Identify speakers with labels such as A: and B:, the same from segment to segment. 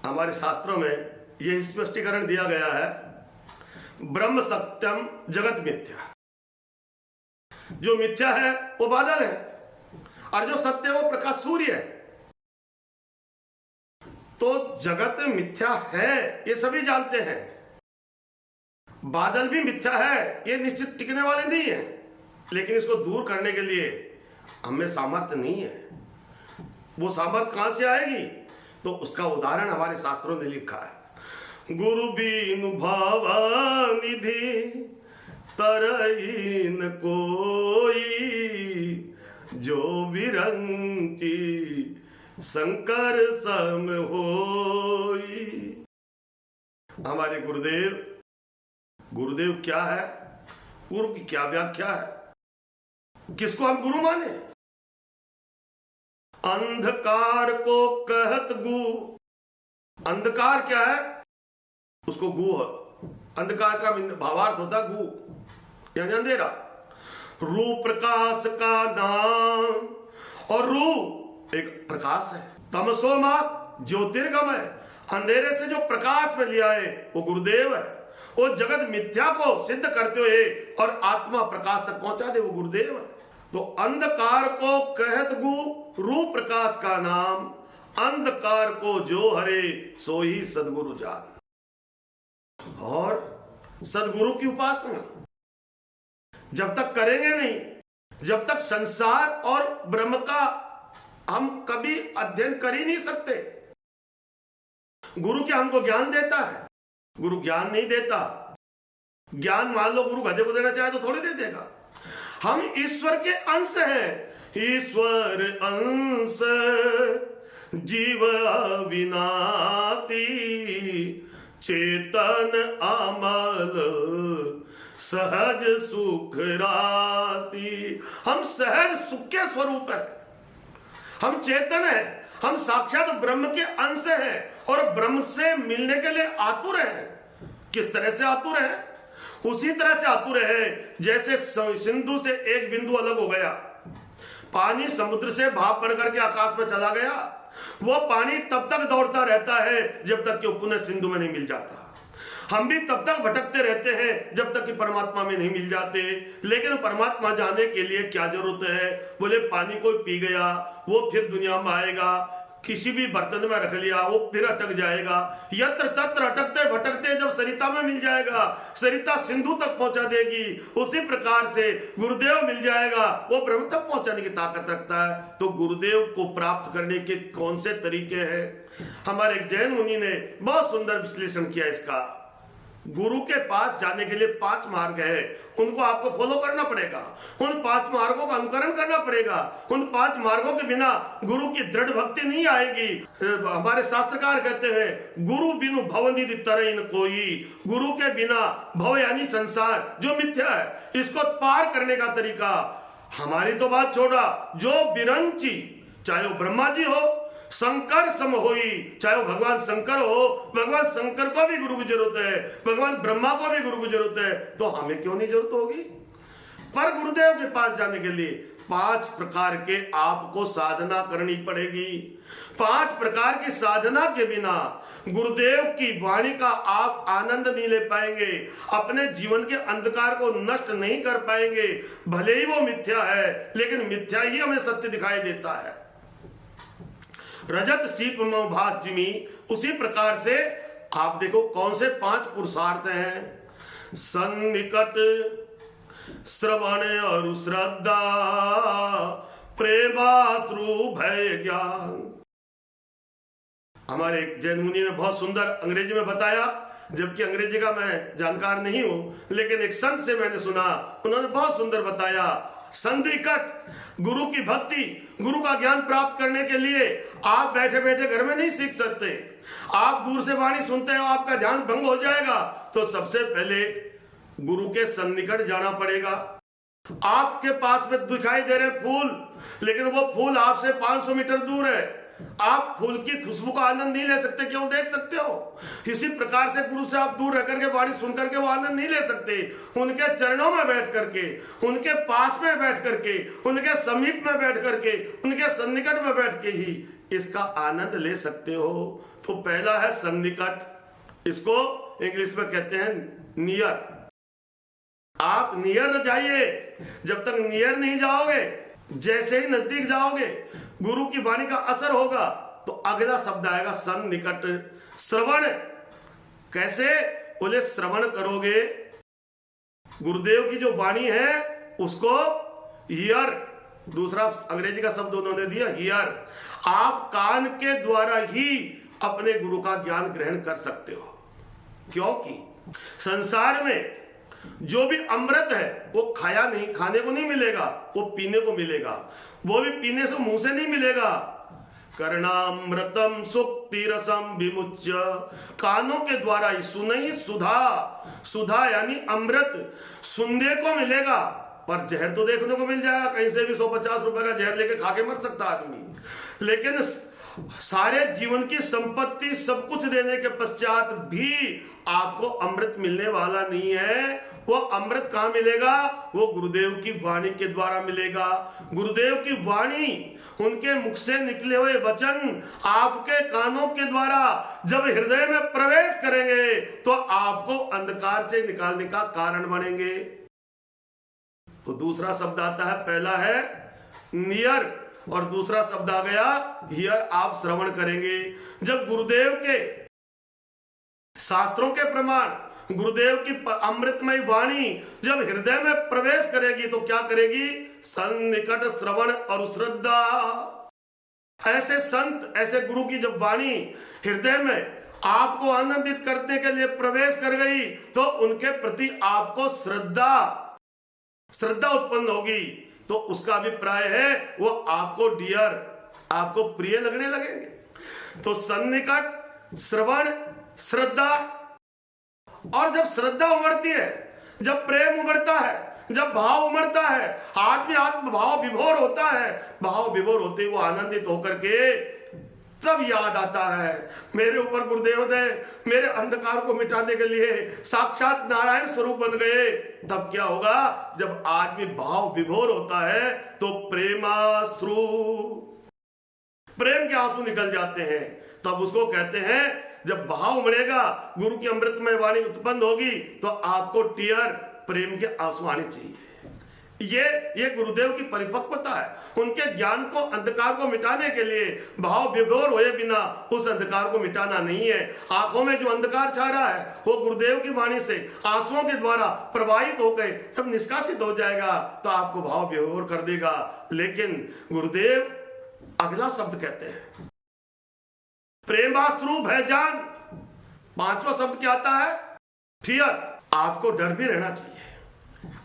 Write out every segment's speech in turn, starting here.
A: हमारे शास्त्रों में यह स्पष्टीकरण दिया गया है, ब्रह्म सत्यम जगत मिथ्या। जो मिथ्या है वो बादल है और जो सत्य है वो प्रकाश सूर्य है। तो जगत मिथ्या है ये सभी जानते हैं, बादल भी मिथ्या है ये निश्चित टिकने वाले नहीं है, लेकिन इसको दूर करने के लिए हमें सामर्थ्य नहीं है। वो सामर्थ्य कहां से आएगी? तो उसका उदाहरण हमारे शास्त्रों ने लिखा है, गुरु बीनु भावानिधि तरई न कोई, जो विरंची शंकर सम होई। हमारे गुरुदेव क्या है? गुरु की क्या व्याख्या है? किसको हम गुरु माने? अंधकार को कहत गु। अंधकार क्या है? उसको गु है। अंधकार का भावार्थ होता गु, यानी अंधेरा। रू प्रकाश का नाम, और रू एक प्रकाश है। तमसो मा ज्योतिर्गमय, अंधेरे से जो प्रकाश में लिया है वो गुरुदेव है। वो जगत मिथ्या को सिद्ध करते हुए और आत्मा प्रकाश तक पहुंचा दे वो गुरुदेव है। तो अंधकार को कहत गु, रू प्रकाश का नाम, अंधकार को जो हरे सो ही सदगुरु जान। और सदगुरु की उपासना जब तक करेंगे नहीं, जब तक संसार और ब्रह्म का हम कभी अध्ययन कर ही नहीं सकते। गुरु क्या हमको ज्ञान देता है? गुरु ज्ञान नहीं देता। ज्ञान मान लो गुरु गधे को देना चाहे तो थोड़ी दे देगा। हम ईश्वर के अंश हैं, ईश्वर अंश जीव अविनाशी, चेतन अमल सहज सुख राशि। हम सहज सुख के स्वरूप है, हम चेतन है, हम साक्षात ब्रह्म के अंश हैं और ब्रह्म से मिलने के लिए आतुर हैं। किस तरह से आतुर है? उसी तरह से आतुर है जैसे सिंधु से एक बिंदु अलग हो गया, पानी समुद्र से भाप बन करके आकाश में चला गया, वो पानी तब तक दौड़ता रहता है जब तक कि वो पुनः सिंधु में नहीं मिल जाता। हम भी तब तक भटकते रहते हैं जब तक कि परमात्मा में नहीं मिल जाते। लेकिन परमात्मा जाने के लिए क्या जरूरत है? बोले पानी कोई पी गया वो फिर दुनिया में आएगा, किसी भी बर्तन में रख लिया वो फिर अटक जाएगा। यत्र तत्र अटकते भटकते जब सरिता में मिल जाएगा, सरिता सिंधु तक पहुंचा देगी। उसी प्रकार से गुरुदेव मिल जाएगा, वो ब्रह्म तक पहुंचाने की ताकत रखता है। तो गुरुदेव को प्राप्त करने के कौन से तरीके हैं? हमारे जैन मुनि ने बहुत सुंदर विश्लेषण किया इसका। गुरु के पास जाने के लिए 5 मार्ग है, उनको आपको फॉलो करना पड़ेगा, उन 5 मार्गों का अनुकरण करना पड़ेगा। उन 5 मार्गों के बिना गुरु की दृढ़ भक्ति नहीं आएगी। हमारे शास्त्रकार कहते हैं, गुरु बिनु भवनिधि तरई न कोई। गुरु के बिना भव यानी संसार जो मिथ्या है, इसको पार करने का तरीका। हमारी तो बात छोड़ा, जो बिरंची, चाहे वो ब्रह्मा जी हो, शंकर सम होई, चाहे वो भगवान शंकर हो, भगवान शंकर को भी गुरु की जरूरत है, भगवान ब्रह्मा को भी गुरु की जरूरत है, तो हमें क्यों नहीं जरूरत होगी? पर गुरुदेव के पास जाने के लिए 5 प्रकार के आपको साधना करनी पड़ेगी। 5 प्रकार की साधना के बिना गुरुदेव की वाणी का आप आनंद नहीं ले पाएंगे, अपने जीवन के अंधकार को नष्ट नहीं कर पाएंगे। भले ही वो मिथ्या है, लेकिन मिथ्या ही हमें सत्य दिखाई देता है। रजत सीप भास जिमी, उसी प्रकार से आप देखो कौन से 5 पुरुषार्थ हैं? सन्निकट, श्रवण और श्रद्धा, प्रेमातृ भय ज्ञान। हमारे जैन मुनि ने बहुत सुंदर अंग्रेजी में बताया, जबकि अंग्रेजी का मैं जानकार नहीं हूं, लेकिन एक संत से मैंने सुना, उन्होंने बहुत सुंदर बताया। संधिकट, गुरु की भक्ति, गुरु का ज्ञान प्राप्त करने के लिए आप बैठे बैठे घर में नहीं सीख सकते। आप दूर से वाणी सुनते हो, आपका ध्यान भंग हो जाएगा। तो सबसे पहले गुरु के सन्निकट जाना पड़ेगा। आपके पास में दिखाई दे रहे फूल, लेकिन वो फूल आपसे 500 मीटर दूर है। आप फूल की खुशबू का आनंद नहीं ले सकते, क्यों देख सकते हो? इसी प्रकार से गुरु से आप दूर रह करके वाणी सुन करके वो आनंद नहीं ले सकते। उनके चरणों में बैठ करके, उनके पास में बैठ करके, उनके समीप में बैठ करके, उनके सन्निकट में बैठ के ही इसका आनंद ले सकते हो। तो पहला है सन्निकट, इसको इंग्लिश में कहते हैं नियर। आप नियर जाइए, जब तक नियर नहीं जाओगे, जैसे ही नजदीक जाओगे गुरु की वाणी का असर होगा, तो अगला शब्द आएगा सन्निकट। श्रवण कैसे? बोले श्रवण करोगे, गुरुदेव की जो वाणी है उसको हियर, दूसरा अंग्रेजी का शब्द उन्होंने दिया हियर। आप कान के द्वारा ही अपने गुरु का ज्ञान ग्रहण कर सकते हो, क्योंकि संसार में जो भी अमृत है वो खाया नहीं, खाने को नहीं मिलेगा, वो पीने को मिलेगा। वो भी पीने से मुंह से नहीं मिलेगा। कर्णामृतम सुक्ति रसम विमुच्य, कानों के द्वारा ही सुनई सुधा, सुधा यानी अमृत सुनने को मिलेगा। पर जहर तो देखने को मिल जाएगा, कहीं से भी 150 रुपए का जहर लेके खा के मर सकता आदमी। लेकिन सारे जीवन की संपत्ति सब कुछ देने के पश्चात भी आपको अमृत मिलने वाला नहीं है। वो अमृत कहां मिलेगा? वो गुरुदेव की वाणी के द्वारा मिलेगा। गुरुदेव की वाणी, उनके मुख से निकले हुए वचन आपके कानों के द्वारा जब हृदय में प्रवेश करेंगे तो आपको अंधकार से निकालने का कारण बनेंगे। तो दूसरा शब्द आता है, पहला है नियर और दूसरा शब्द आ गया हियर। आप श्रवण करेंगे जब गुरुदेव के शास्त्रों के प्रमाण, गुरुदेव की अमृतमय वाणी जब हृदय में प्रवेश करेगी तो क्या करेगी? सन्निकट श्रवण और श्रद्धा। ऐसे संत, ऐसे गुरु की जब वाणी हृदय में आपको आनंदित करने के लिए प्रवेश कर गई तो उनके प्रति आपको श्रद्धा उत्पन्न होगी। तो उसका अभिप्राय है वो आपको डियर, आपको प्रिय लगने लगेंगे। तो सन्निकट, श्रवण, श्रद्धा। और जब श्रद्धा उमड़ती है, जब प्रेम उमड़ता है, जब भाव उमड़ता है, आत्म भाव विभोर होता है, भाव विभोर होते वो आनंदित होकर के तब याद आता है मेरे ऊपर गुरुदेव ने मेरे अंधकार को मिटाने के लिए साक्षात नारायण स्वरूप बन गए। तब क्या होगा? जब आदमी भाव विभोर होता है तो प्रेमाश्रु, प्रेम के आंसू निकल जाते हैं। तब उसको कहते हैं, जब भाव उमड़ेगा, गुरु की अमृतमय वाणी उत्पन्न होगी तो आपको टीयर, प्रेम के आंसू आने चाहिए। ये गुरुदेव की परिपक्वता है। उनके ज्ञान को, अंधकार को मिटाने के लिए भाव विभोर हुए बिना उस अंधकार को मिटाना नहीं है। आंखों में जो अंधकार छा रहा है वो गुरुदेव की वाणी से आंसुओं के द्वारा प्रवाहित होकर जब निष्कासित हो जाएगा तो आपको भाव विभोर कर देगा। लेकिन गुरुदेव अगला शब्द कहते हैं, प्रेमाश्रु भयजान। पांचवा शब्द क्या आता है? फियर। आपको डर भी रहना चाहिए।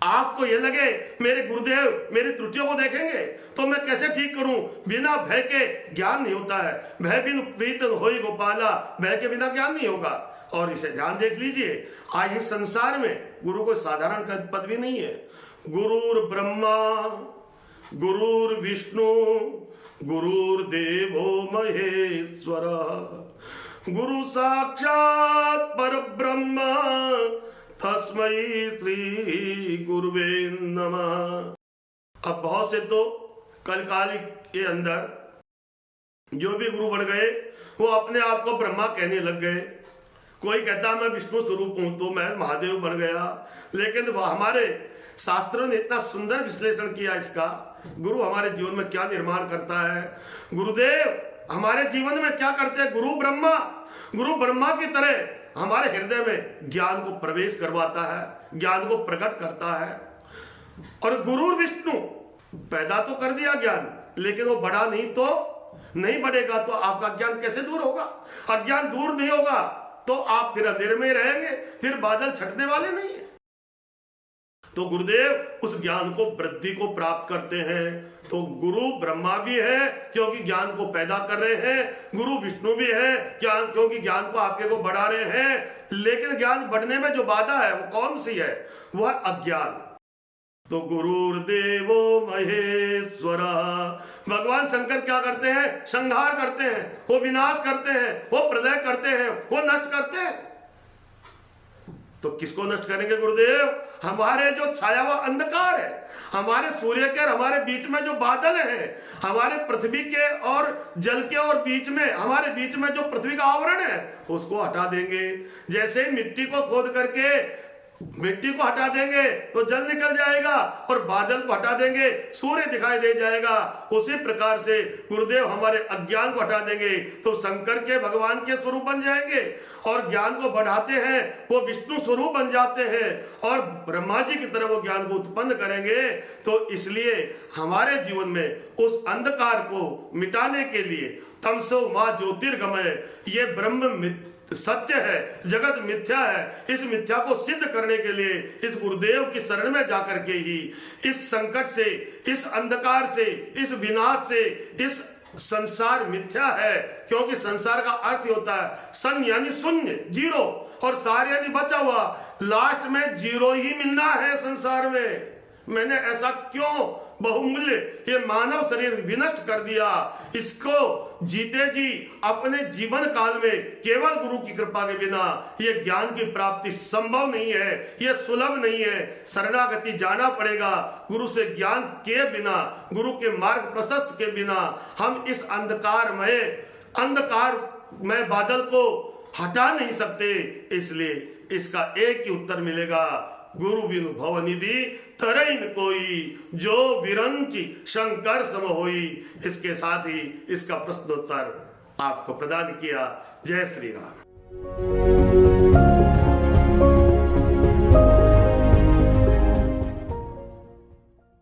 A: आपको ये लगे मेरे गुरुदेव मेरी त्रुटियों को देखेंगे तो मैं कैसे ठीक करूं। बिना भय के ज्ञान नहीं होता है। भय बिन प्रीत होई गोपाला, भय के बिना ज्ञान नहीं होगा। और इसे ध्यान देख लीजिए, आज इस संसार में गुरु को साधारण पद भी नहीं है। गुरुर ब्रह्मा, गुरुर विष्णु, गुरुर्देवो महेश्वर, गुरु साक्षात परब्रह्म, तस्मै श्री गुरुवे नमः। अब बहुत से तो कलकाल के अंदर जो भी गुरु बन गए वो अपने आप को ब्रह्मा कहने लग गए। कोई कहता मैं विष्णु स्वरूप हूं तो मैं महादेव बन गया। लेकिन वह हमारे शास्त्रों ने इतना सुंदर विश्लेषण किया इसका, गुरु हमारे जीवन में क्या निर्माण करता है, गुरुदेव हमारे जीवन में क्या करते हैं। गुरु ब्रह्मा की तरह हमारे हृदय में ज्ञान को प्रवेश करवाता है, ज्ञान को प्रकट करता है। और गुरु विष्णु, पैदा तो कर दिया ज्ञान, लेकिन वो बड़ा नहीं बढ़ेगा तो आपका ज्ञान कैसे दूर होगा। अज्ञान दूर नहीं होगा तो आप फिर अंधेरे में रहेंगे, फिर बादल छटने वाले नहीं है। तो गुरुदेव उस ज्ञान को, वृद्धि को प्राप्त करते हैं। तो गुरु ब्रह्मा भी है क्योंकि ज्ञान को पैदा कर रहे हैं, गुरु विष्णु भी है क्योंकि ज्ञान को आपके को बढ़ा रहे हैं। लेकिन ज्ञान बढ़ने में जो बाधा है वो कौन सी है? वह अज्ञान। तो गुरुर्देवो महेश्वर, भगवान शंकर क्या करते हैं? संहार करते हैं, वो विनाश करते हैं, वो प्रलय करते हैं, वो नष्ट करते हैं। तो किसको नष्ट करेंगे गुरुदेव? हमारे जो छाया हुआ अंधकार है, हमारे सूर्य के और हमारे बीच में जो बादल है, हमारे पृथ्वी के और जल के और बीच में, हमारे बीच में जो पृथ्वी का आवरण है, उसको हटा देंगे। जैसे ही मिट्टी को खोद करके मिट्टी को हटा देंगे तो जल निकल जाएगा, और बादल को हटा देंगे सूर्य दिखाई दे जाएगा। उसी प्रकार से गुरुदेव हमारे अज्ञान को हटा देंगे तो शंकर के भगवान के स्वरूप बन जाएंगे, और ज्ञान को बढ़ाते हैं वो विष्णु स्वरूप बन जाते हैं, और ब्रह्मा जी की तरह वो ज्ञान को उत्पन्न करेंगे। तो इसलिए हमारे जीवन में उस अंधकार को मिटाने के लिए तमसो मां ज्योतिर्गमय, ये ब्रह्म सत्य है, जगत मिथ्या है, इस मिथ्या को सिद्ध करने के लिए इस गुरुदेव की शरण में जाकर के ही इस संकट से, इस अंधकार से, इस विनाश से, इस संसार मिथ्या है, क्योंकि संसार का अर्थ होता है सन यानी शून्य, जीरो, और सार यानी बचा हुआ, लास्ट में जीरो ही मिलना है संसार में। मैंने ऐसा क्यों बहुमूल्य ये मानव शरीर विनष्ट कर दिया? इसको जीते जी अपने जीवन काल में केवल गुरु की कृपा के बिना ये ज्ञान की प्राप्ति संभव नहीं है, ये सुलभ नहीं है। शरणागति जाना पड़ेगा। गुरु से ज्ञान के बिना, गुरु के मार्ग प्रशस्त के बिना हम इस अंधकारमय बादल को हटा नहीं सकते। इसलिए इसका एक ही उत्तर मिलेगा, गुरु बिनु भव निधि तरैन कोई, जो विरंचि शंकर सम होई। इसके साथ ही इसका प्रश्नोत्तर आपको प्रदान किया। जय श्री राम।